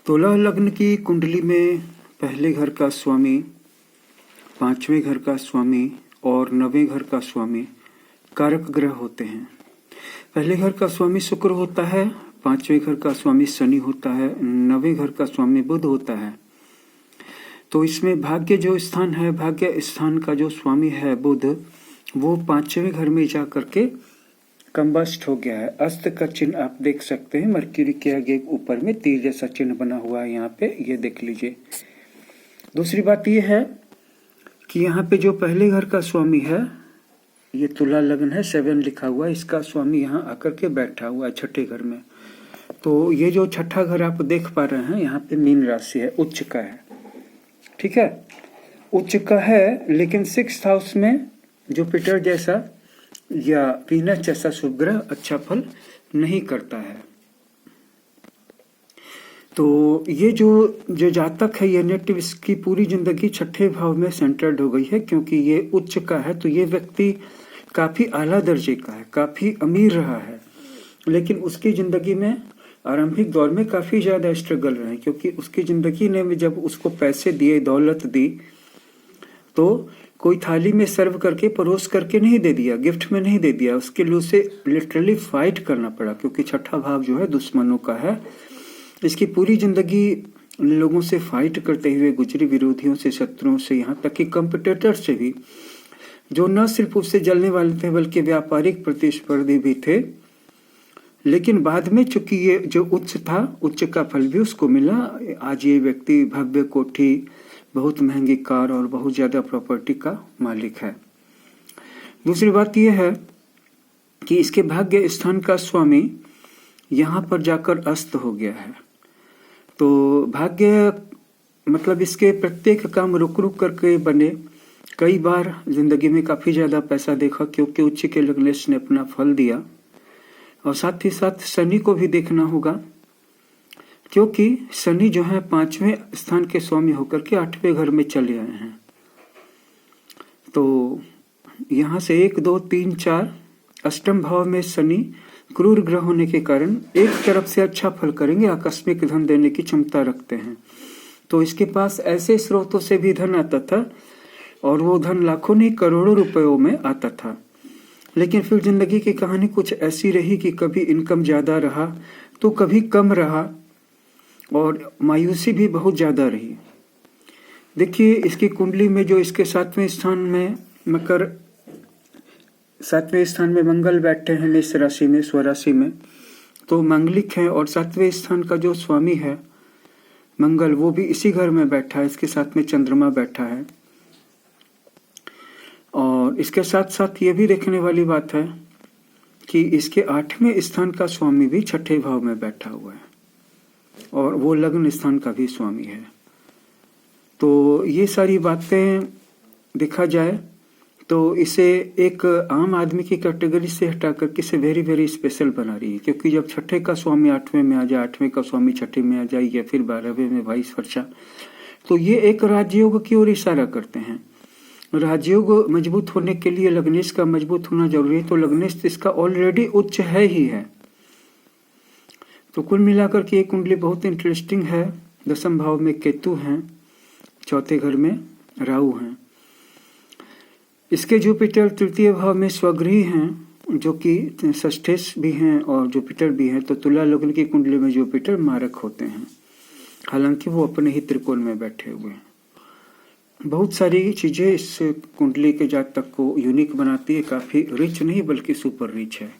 तुला लग्न की कुंडली में पहले घर का स्वामी, पांचवें घर का स्वामी और नवें घर का स्वामी कारक ग्रह होते हैं। पहले घर का स्वामी शुक्र होता है, पांचवें घर का स्वामी शनि होता है, नवें घर का स्वामी बुध होता है। तो इसमें भाग्य जो स्थान है, भाग्य स्थान का जो स्वामी है बुध, वो पांचवें घर में जा करके कंबस्ट हो गया है। अस्त का चिन्ह आप देख सकते हैं, मरक्यूरी के आगे ऊपर में तीर जैसा चिन्ह बना हुआ है, यहाँ पे ये देख लीजिए। दूसरी बात ये है कि यहाँ पे जो पहले घर का स्वामी है, ये तुला लग्न है, 7 लिखा हुआ है, इसका स्वामी यहाँ आकर के बैठा हुआ है छठे घर में। तो ये जो छठा घर आप देख पा रहे हैं, यहाँ पे मीन राशि है, उच्च का है, ठीक है, उच्च का है, लेकिन 6th हाउस में जुपिटर जैसा या वीनस जैसा शुभ ग्रह अच्छा फल नहीं करता है। तो ये जो जातक है, ये नेटिव, इसकी पूरी जिंदगी छठे भाव में सेंटर्ड हो गई है, क्योंकि ये उच्च का है। तो ये व्यक्ति काफी आला दर्जे का है, काफी अमीर रहा है, लेकिन उसकी जिंदगी में आरंभिक दौर में काफी ज्यादा स्ट्रगल रहे, क्योंकि उसकी जिंदगी ने जब उसको पैसे दिए, दौलत दी, तो कोई थाली में सर्व करके परोस करके नहीं दे दिया, गिफ्ट में नहीं दे दिया, उसके लिए उसे लिटरली फाइट करना पड़ा, क्योंकि छठा भाव जो है दुश्मनों का है। इसकी पूरी जिंदगी लोगों से फाइट करते हुए गुजरी, विरोधियों से, शत्रुओं से, यहाँ तक कि कंपटीटर से भी, जो न सिर्फ उससे जलने वाले थे बल्कि व्यापारिक प्रतिस्पर्धी भी थे। लेकिन बाद में चूंकि ये जो उच्च था, उच्च का फल भी उसको मिला। आज ये व्यक्ति भव्य कोठी, बहुत महंगी कार और बहुत ज्यादा प्रॉपर्टी का मालिक है। दूसरी बात यह है कि इसके भाग्य स्थान का स्वामी यहाँ पर जाकर अस्त हो गया है। तो भाग्य मतलब इसके प्रत्येक काम रुक रुक करके बने। कई बार जिंदगी में काफी ज्यादा पैसा देखा, क्योंकि उच्च के लग्नेश ने अपना फल दिया। और साथ ही साथ शनि को भी देखना होगा, क्योंकि शनि जो है 5वें स्थान के स्वामी होकर के 8वें घर में चले आए हैं। तो यहाँ से 1, 2, 3, 4 अष्टम भाव में शनि क्रूर ग्रह होने के कारण एक तरफ से अच्छा फल करेंगे, आकस्मिक धन देने की क्षमता रखते हैं। तो इसके पास ऐसे स्रोतों से भी धन आता था, और वो धन लाखों नहीं करोड़ों रुपयों में आता था। लेकिन फिर जिंदगी की कहानी कुछ ऐसी रही कि कभी इनकम ज्यादा रहा तो कभी कम रहा, और मायूसी भी बहुत ज्यादा रही। देखिए इसकी कुंडली में जो इसके 7वें स्थान में मकर, 7वें स्थान में मंगल बैठे हैं मेष राशि में, स्वराशि में, तो मांगलिक है। और 7वें स्थान का जो स्वामी है मंगल, वो भी इसी घर में बैठा है, इसके साथ में चंद्रमा बैठा है। और इसके साथ साथ ये भी देखने वाली बात है कि इसके 8वें स्थान का स्वामी भी छठे भाव में बैठा हुआ है, और वो लग्न स्थान का भी स्वामी है। तो ये सारी बातें देखा जाए तो इसे एक आम आदमी की कैटेगरी से हटाकर किसे वेरी वेरी स्पेशल बना रही है। क्योंकि जब छठे का स्वामी 8वें में आ जाए, 8वें का स्वामी छठे में आ जाए, या फिर 12वें में वाइस वर्षा, तो ये एक राजयोग की ओर इशारा करते हैं। राजयोग मजबूत होने के लिए लग्नेश का मजबूत होना जरूरी है। तो लग्नेश इसका ऑलरेडी उच्च है ही है। तो कुल मिलाकर के ये कुंडली बहुत इंटरेस्टिंग है। 10वें भाव में केतु हैं, चौथे घर में राहु हैं। इसके जुपिटर 3य भाव में स्वगृही हैं, जो कि षष्ठेश भी हैं और जुपिटर भी हैं। तो तुला लग्न की कुंडली में जुपिटर मारक होते हैं, हालांकि वो अपने ही त्रिकोण में बैठे हुए हैं। बहुत सारी चीजें इस कुंडली के जातक को यूनिक बनाती है, काफी रिच नहीं बल्कि सुपर रिच है।